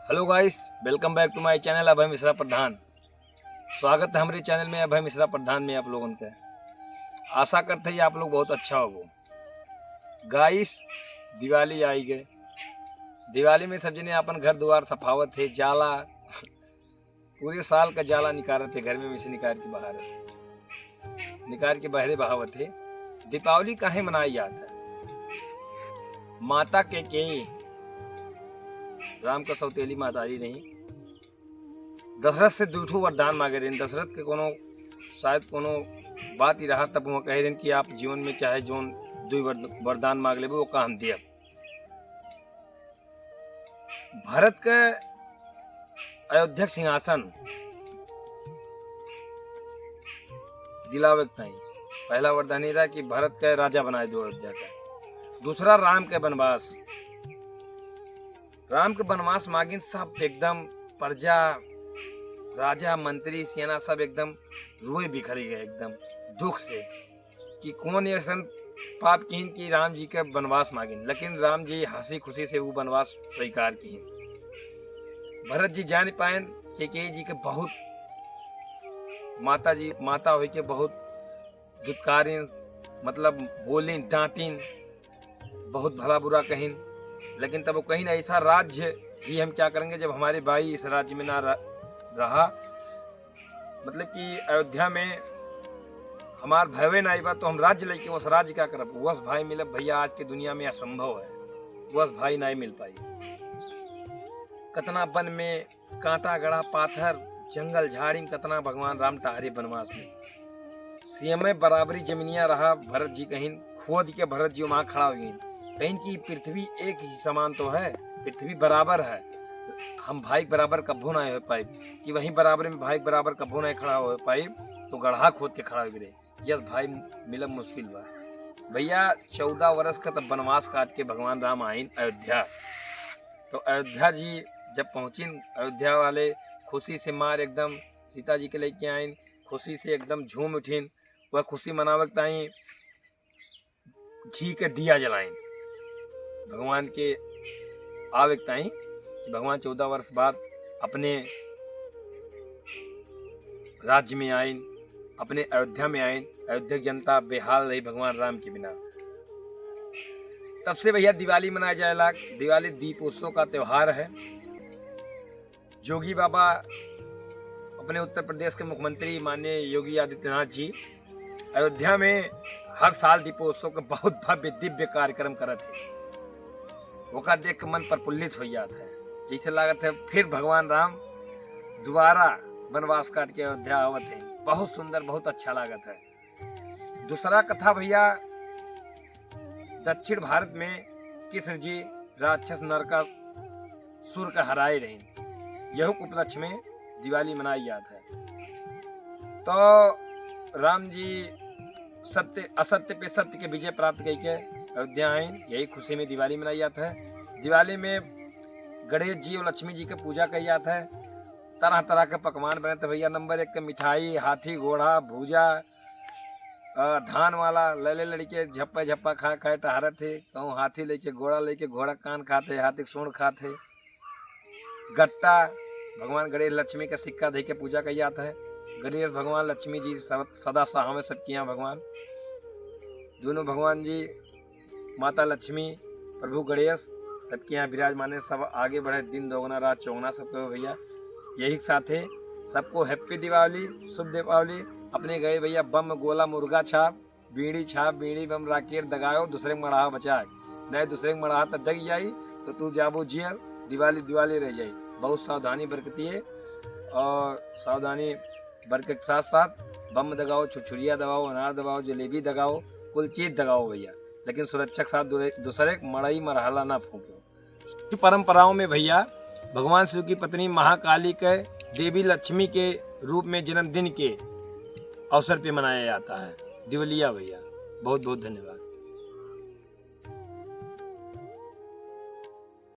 Hello guys, welcome back to my channel Abhay Mishra Pradhan. स्वागत है हमारे चैनल में अभय मिश्रा प्रधान में आप लोगों के। आशा करते हैं आप लोग बहुत अच्छा होगो। गाइस, दिवाली आई गए। दिवाली में सब जने अपन घर द्वार सफावत थे, जाला पूरे साल का जाला निकाल थे घर में से निकाल के बाहर बहावत थे। दीपावली काहे मनाई जाता है? माता के राम का सौतेली मातारी नहीं, दशरथ से दूठो वरदान मांगे रहे। दशरथ के कोनो शायद कोनो बात ही रहा, तब वो कह रहे कि आप जीवन में चाहे जोन दो वरदान मांग ले वो काम दिया। भारत के अयोध्या सिंहासन दिलावे नहीं। पहला वरदान ये रहा कि भारत का राजा बनाए दो अयोध्या का। दूसरा राम के वनवास। राम के वनवास मांगिन सब एकदम प्रजा, राजा, मंत्री, सेना सब एकदम रोए बिखरी गए एकदम दुख से कि कौन ऐसा पाप किन कि राम जी के वनवास मांगिन। लेकिन राम जी हंसी खुशी से वो वनवास स्वीकार किए। भरत जी जान पाए कि जी के बहुत माता हो के बहुत दुत्कारिन, मतलब बोलिन, डांटिन, बहुत भला बुरा कहिन। लेकिन तब वो कहीं ना ऐसा राज्य ही हम क्या करेंगे जब हमारे भाई इस राज्य में ना रहा, मतलब कि अयोध्या में हमार भयवे ना आईबा तो हम राज्य लेके उस राज्य क्या करब। वस भाई मिलब भैया आज की दुनिया में असंभव है, वस भाई नहीं मिल पाई। कतना वन में कांटा गड़ा पाथर, जंगल झाड़ी में कतना भगवान राम टहरे वनवास में। सीएम बराबरी जमीनिया रहा। भरत जी कहीं खोद के भरत जी वहां खड़ा हो गई। कहीं की पृथ्वी एक ही समान तो है, पृथ्वी बराबर है। हम भाई बराबर कब्बो ना हो पाए कि वहीं बराबर में भाई बराबर कब्बो नहीं खड़ा हो पाए तो गढ़ा खोद के खड़ा हो गए। यस भाई मिलब मुश्किल बा भैया। 14 वर्ष का तब वनवास काट के भगवान राम आइन अयोध्या। तो अयोध्या जी जब पहुंचिन, अयोध्या वाले खुशी से मार एकदम सीता जी के लेके आइन, खुशी से एकदम झूम उठिन। वह खुशी मनावे ताई घी के दिया जलाइन भगवान के आवे ताई। भगवान 14 वर्ष बाद अपने राज्य में आइन, अपने अयोध्या में आइन। अयोध्या की जनता बेहाल रही भगवान राम के बिना। तब से भैया दिवाली मनाया जाएगा। दिवाली दीपोत्सव का त्योहार है। जोगी बाबा अपने उत्तर प्रदेश के मुख्यमंत्री माननीय योगी आदित्यनाथ जी अयोध्या में हर साल दीपोत्सव का बहुत भव्य दिव्य कार्यक्रम करते हैं। ओका देख के मन प्रफुल्लित हो जाता है, जैसे लागत है फिर भगवान राम दोबारा वनवास काट के अयोध्या आवत है। बहुत सुंदर, बहुत अच्छा लागत है। दूसरा कथा भैया, दक्षिण भारत में कृष्ण जी राक्षस नरकासुर का हराए रहे। यह उपलक्ष्य में दिवाली मनाई जाता है। तो राम जी सत्य असत्य पे सत्य के विजय प्राप्त करके अयोध्या आए। यही खुशी में दिवाली मनाई जाता है। दिवाली में गणेश जी और लक्ष्मी जी की पूजा की जाता है। तरह तरह के पकवान बने थे भैया। नंबर 1 के मिठाई, हाथी घोड़ा, भूजा, धान वाला लले लड़के झप्पा झप्पा खा खाए टहरे थे। कहूँ हाथी लेके घोड़ा लेके, घोड़ा कान खाते, हाथी सूंड खाते। गट्टा भगवान गणेश लक्ष्मी का सिक्का दे के पूजा किया जाता है। गणेश भगवान, लक्ष्मी जी सदा साह में सबके यहाँ भगवान, दोनों भगवान जी, माता लक्ष्मी, प्रभु गणेश सबके यहाँ विराजमान है। सब आगे बढ़े, दिन दोगुना रात चौगुना सबको भैया। यही साथ है सबको हैप्पी दिवाली, शुभ दीपावली। अपने गए भैया बम गोला मुर्गा छाप, बीड़ी छाप, बीड़ी बम राकेट दगाओ, दूसरे मढ़ा बचा नहीं, दूसरे मढ़ा तब दग जाई तो तू जाबो जेल, दिवाली दिवाली रह जाई। बहुत सावधानी बरतती है और सावधानी बरत के साथ साथ बम दगाओ, छुरछुरिया दबाओ, अनार दबाओ, जलेबी दगाओ, कुल चीज दगाओ भैया। लेकिन सुरक्षा के साथ दूसरे मड़ई मरहला ना फूको। परंपराओं में भैया भगवान शिव की पत्नी महाकाली के देवी लक्ष्मी के रूप में जन्मदिन के अवसर पे मनाया जाता है दिवालिया भैया। बहुत बहुत धन्यवाद।